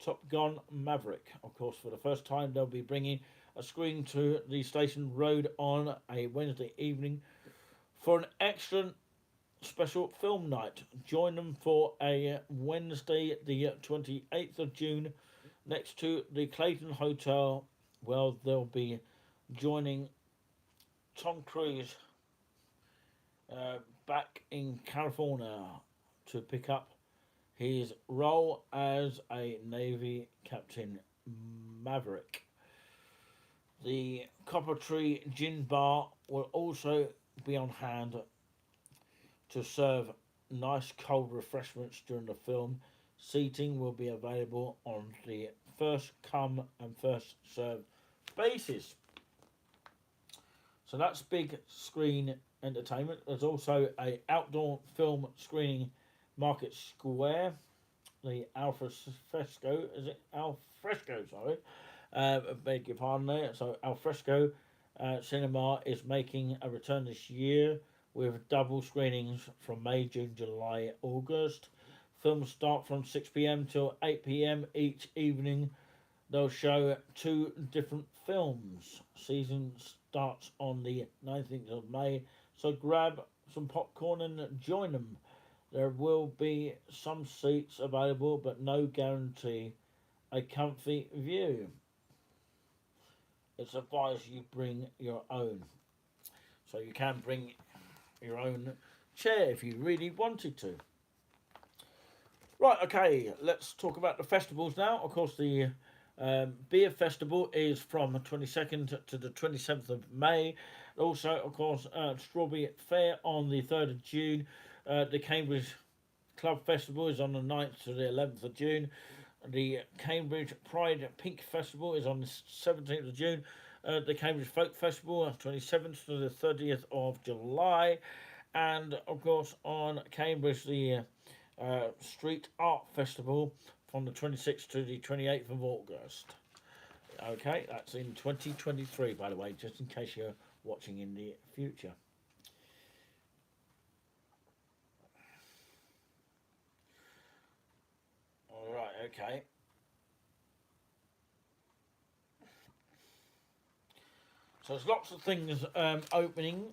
Top Gun Maverick. Of course, for the first time, they'll be bringing a screen to the station road on a Wednesday evening for an excellent special film night. Join them for a Wednesday, the 28th of June, next to the Clayton Hotel. Well, they'll be joining Tom Cruise back in California to pick up his role as a Navy Captain Maverick. The Copper Tree Gin Bar will also be on hand to serve nice cold refreshments during the film. Seating will be available on the first come and first served basis. So that's big screen entertainment. There's also a outdoor film screening Market Square. The Alfresco, is it Alfresco? Sorry, beg your pardon there. So Alfresco Cinema is making a return this year with double screenings from May, June, July, August. Films start from 6 p.m. till 8 p.m. each evening. They'll show two different films. Season starts on the 19th of May, so grab some popcorn and join them. There will be some seats available, but no guarantee a comfy view. It's advised you bring your own. So you can bring your own chair if you really wanted to. Right, okay, let's talk about the festivals now. Of course, the Beer Festival is from the 22nd to the 27th of May. Also, of course, Strawberry Fair on the 3rd of June. The Cambridge Club Festival is on the 9th to the 11th of June. The Cambridge Pride Pink Festival is on the 17th of June. The Cambridge Folk Festival, 27th to the 30th of July. And, of course, on Cambridge, the Street Art Festival from the 26th to the 28th of August. Okay, that's in 2023, by the way, just in case you're watching in the future. All right, okay. So there's lots of things opening,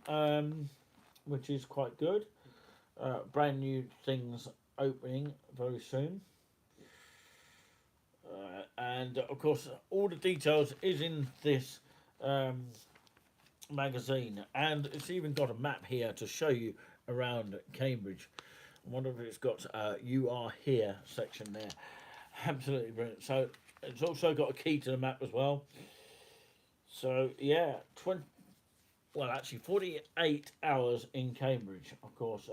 which is quite good. Brand new things opening very soon. And of course, all the details is in this magazine, and it's even got a map here to show you around Cambridge. I wonder if it's got "You Are Here" section there. Absolutely brilliant. So it's also got a key to the map as well. So yeah, 48 hours in Cambridge, of course.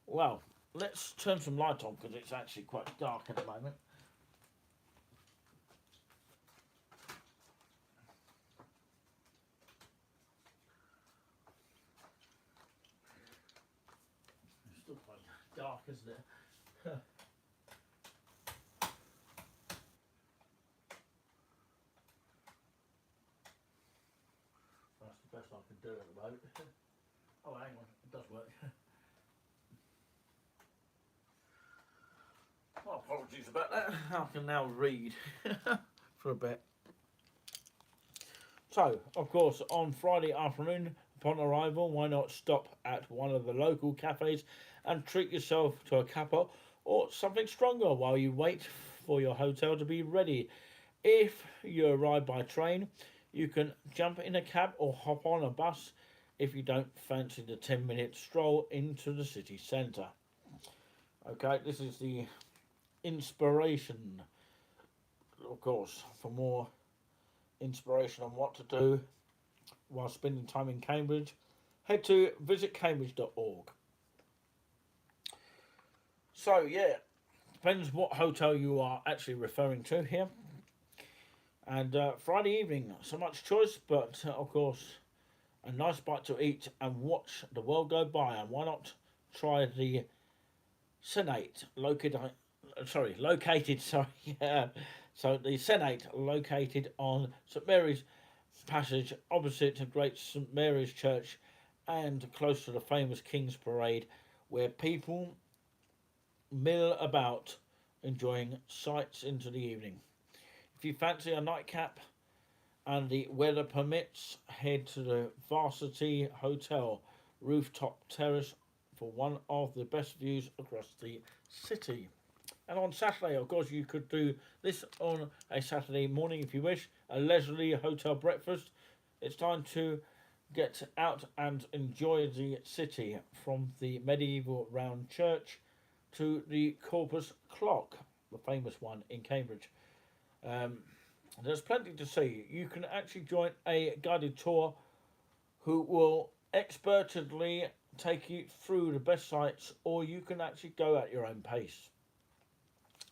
Well, let's turn some light on because it's actually quite dark at the moment. It's still quite dark, isn't it? That's the best I can do at the moment. Oh, hang on, it does work. Well, apologies about that. I can now read for a bit. So, of course, on Friday afternoon, upon arrival, why not stop at one of the local cafes and treat yourself to a cuppa or something stronger while you wait for your hotel to be ready. If you arrive by train, you can jump in a cab or hop on a bus if you don't fancy the 10-minute stroll into the city centre. Okay, this is the inspiration, of course, for more inspiration on what to do while spending time in Cambridge. Head to visitcambridge.org. So yeah, depends what hotel you are actually referring to here. And Friday evening, so much choice, but of course, a nice bite to eat and watch the world go by. And why not try the Senate located? So the Senate located on St Mary's Passage, opposite to Great St Mary's Church, and close to the famous King's Parade, where people mill about enjoying sights into the evening. If you fancy a nightcap and the weather permits, head to the Varsity Hotel rooftop terrace for one of the best views across the city. And on Saturday, of course, you could do this on a Saturday morning if you wish, a leisurely hotel breakfast. It's time to get out and enjoy the city, from the medieval round church to the Corpus Clock, the famous one in Cambridge. Um, there's plenty to see. You can actually join a guided tour who will expertly take you through the best sites, or you can actually go at your own pace.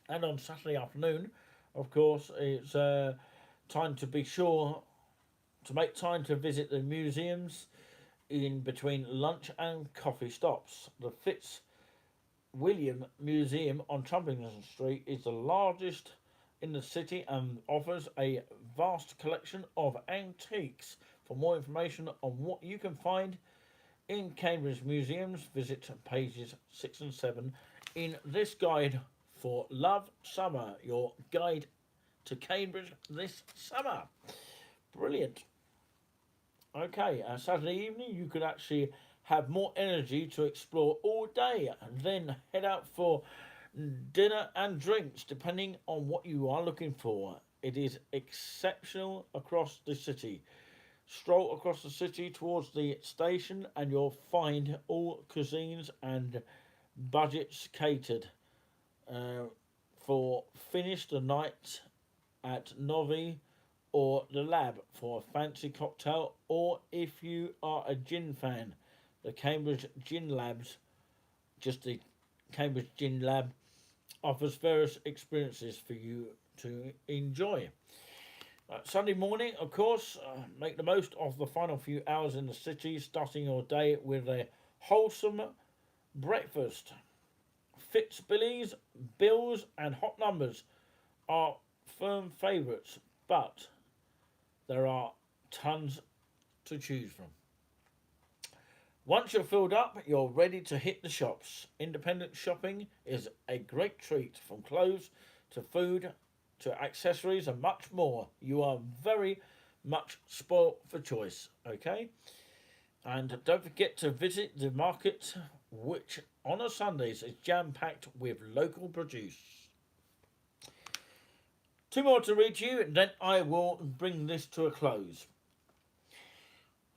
And on Saturday afternoon, of course, it's time to be sure to make time to visit the museums in between lunch and coffee stops. The Fitzwilliam Museum on Trumpington Street is the largest in the city and offers a vast collection of antiques. For more information on what you can find in Cambridge museums, visit pages 6 and 7 in this guide for Love Summer, your guide to Cambridge this summer. Brilliant. Okay, Saturday evening you could actually have more energy to explore all day and then head out for dinner and drinks depending on what you are looking for. It is exceptional across the city. Stroll across the city towards the station and you'll find all cuisines and budgets catered. For finish the night at Novi or the Lab for a fancy cocktail, or if you are a gin fan, the Cambridge Gin Labs, just the Cambridge Gin Lab, offers various experiences for you to enjoy. Sunday morning, of course, make the most of the final few hours in the city, starting your day with a wholesome breakfast. Fitzbillies, Bills, and Hot Numbers are firm favourites, but there are tons to choose from. Once you're filled up, you're ready to hit the shops. Independent shopping is a great treat, from clothes to food to accessories and much more. You are very much spoilt for choice, okay? And don't forget to visit the market, which on a Sundays is jam-packed with local produce. Two more to read to you, and then I will bring this to a close.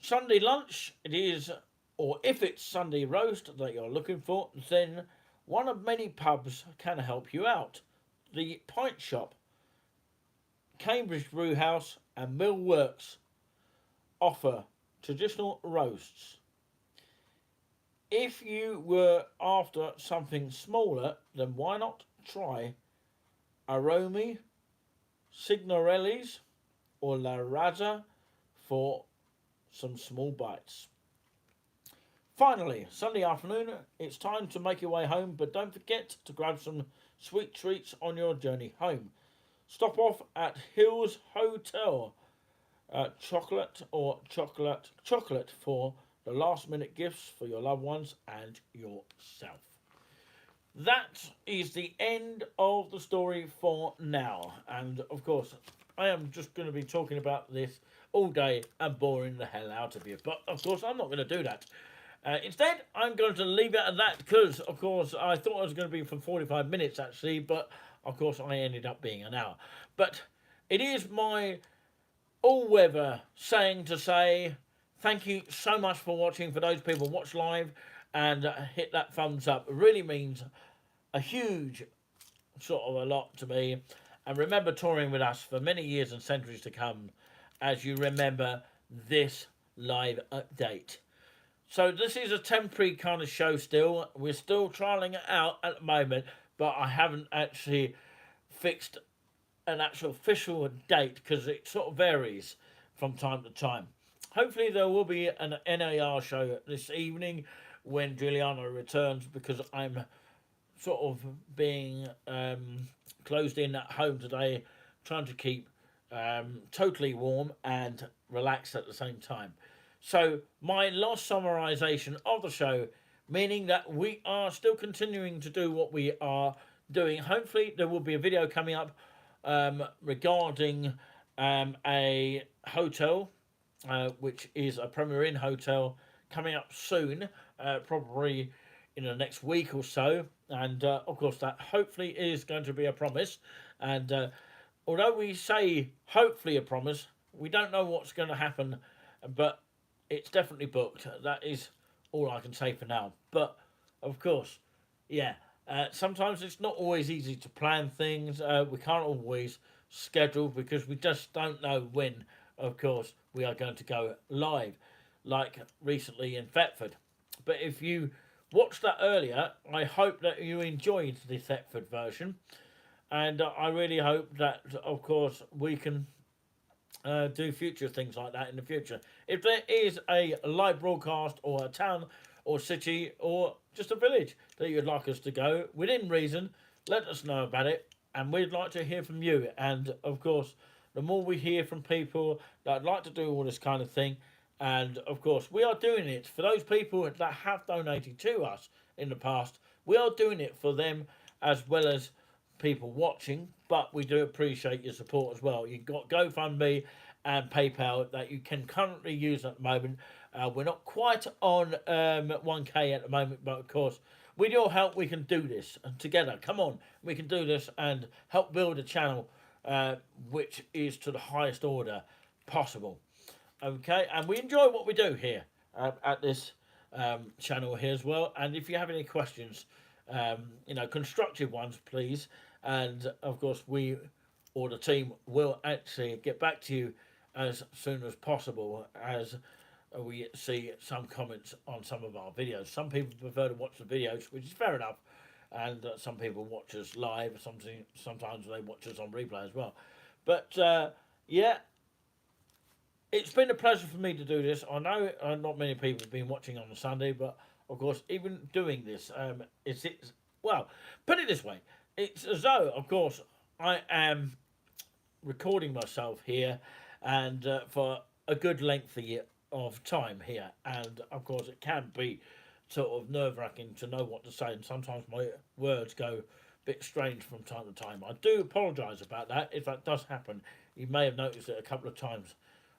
Sunday lunch, it is, or if it's Sunday roast that you're looking for, then one of many pubs can help you out. The Pint Shop, Cambridge Brew House and Mill Works offer traditional roasts. If you were after something smaller, then why not try Aromi, Signorelli's or La Raza for some small bites. Finally, Sunday afternoon, it's time to make your way home, but don't forget to grab some sweet treats on your journey home. Stop off at Hills Hotel. Chocolate for the last minute gifts for your loved ones and yourself. That is the end of the story for now. And of course, I am just going to be talking about this all day and boring the hell out of you. But of course, I'm not going to do that. Instead, I'm going to leave it at that because, of course, I thought it was going to be for 45 minutes actually, but of course, I ended up being an hour. But it is my all-weather saying to say thank you so much for watching. For those people who watch live and hit that thumbs up, it really means a huge sort of a lot to me. And remember touring with us for many years and centuries to come as you remember this live update. So this is a temporary kind of show still. We're still trialling it out at the moment, but I haven't actually fixed an actual official date because it sort of varies from time to time. Hopefully there will be an NAR show this evening when Juliana returns, because I'm sort of being closed in at home today, trying to keep totally warm and relaxed at the same time. So my last summarisation of the show, meaning that we are still continuing to do what we are doing. Hopefully there will be a video coming up regarding a hotel, which is a Premier Inn hotel, coming up soon, probably in the next week or so. And of course, that hopefully is going to be a promise. And although we say hopefully a promise, we don't know what's going to happen, but it's definitely booked. That is all I can say for now. But of course, yeah, sometimes it's not always easy to plan things. We can't always schedule because we just don't know when, of course, we are going to go live, like recently in Thetford. But if you watched that earlier, I hope that you enjoyed the Thetford version. And I really hope that, of course, we can do future things like that in the future. If there is a live broadcast or a town or city or just a village that you'd like us to go within reason, let us know about it. And we'd like to hear from you. And of course, the more we hear from people that like to do all this kind of thing, and of course, we are doing it for those people that have donated to us in the past. We are doing it for them as well as people watching, but we do appreciate your support as well. You've got GoFundMe and PayPal that you can currently use at the moment. We're not quite on 1K at the moment, but of course, with your help, we can do this. And together, come on, we can do this and help build a channel which is to the highest order possible. Okay, and we enjoy what we do here at this channel here as well. And if you have any questions, constructive ones, please. And of course, we or the team will actually get back to you as soon as possible as we see some comments on some of our videos. Some people prefer to watch the videos, which is fair enough. And some people watch us live. Sometimes they watch us on replay as well. But yeah, it's been a pleasure for me to do this. I know not many people have been watching on a Sunday, but of course, even doing this, it's well, put it this way, it's as though, of course, I am recording myself here, and for a good length of time here, and of course, it can be sort of nerve-wracking to know what to say, and sometimes my words go a bit strange from time to time. I do apologise about that if that does happen. You may have noticed it a couple of times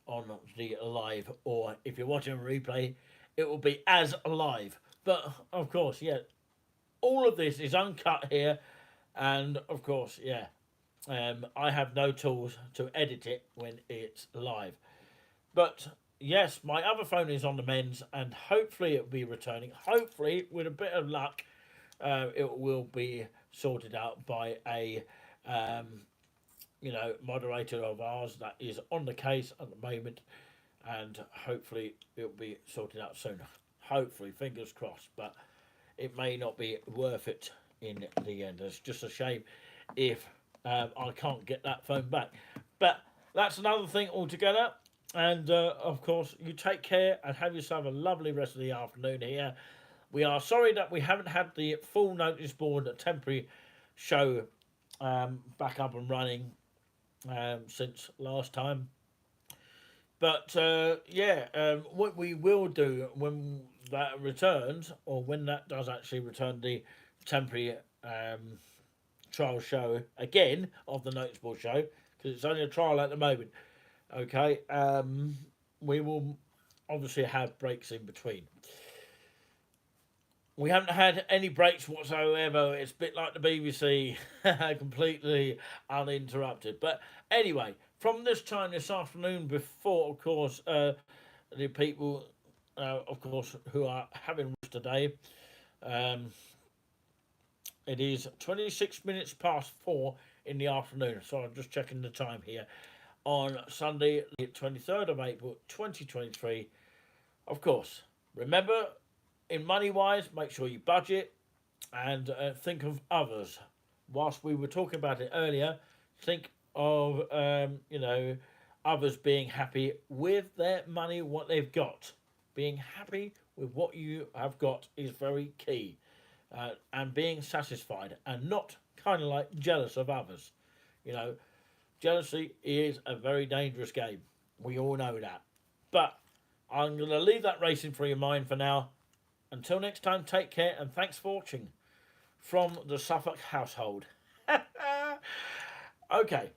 on the live, or if you're watching a replay, it will be as live. But of course, yeah, all of this is uncut here, and of course, yeah, I have no tools to edit it when it's live. But yes, my other phone is on the mends, and hopefully it will be returning. Hopefully, with a bit of luck, it will be sorted out by a moderator of ours that is on the case at the moment, and hopefully it'll be sorted out soon. Hopefully, fingers crossed, but it may not be worth it in the end. It's just a shame if I can't get that phone back. But that's another thing altogether. And of course, you take care and have yourself a lovely rest of the afternoon here. We are sorry that we haven't had the full notice board temporary show back up and running since last time. But what we will do when that returns, or when that does actually return, the temporary trial show again of the Noticeboard show, because it's only a trial at the moment. Okay, we will obviously have breaks in between. We haven't had any breaks whatsoever. It's a bit like the BBC, completely uninterrupted. But anyway, from this time this afternoon, before, of course, the people, of course, who are having lunch today, it is 26 minutes past 4 in the afternoon. So I'm just checking the time here. On Sunday, the 23rd of April, 2023. Of course, remember, in money-wise, make sure you budget and think of others. Whilst we were talking about it earlier, think of, others being happy with their money, what they've got. Being happy with what you have got is very key. And being satisfied and not kind of like jealous of others. Jealousy is a very dangerous game. We all know that. But I'm going to leave that racing for your mind for now. Until next time, take care and thanks for watching from the Suffolk household. Okay,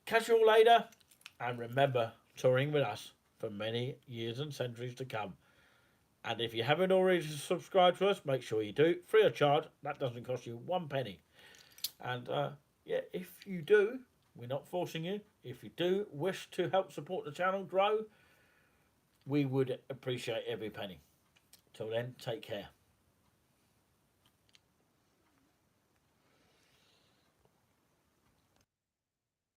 catch you all later, and remember, touring with us for many years and centuries to come. And if you haven't already subscribed to us, make sure you do, free of charge. That doesn't cost you one penny. And yeah, if you do, we're not forcing you. If you do wish to help support the channel grow, we would appreciate every penny. Till then, take care.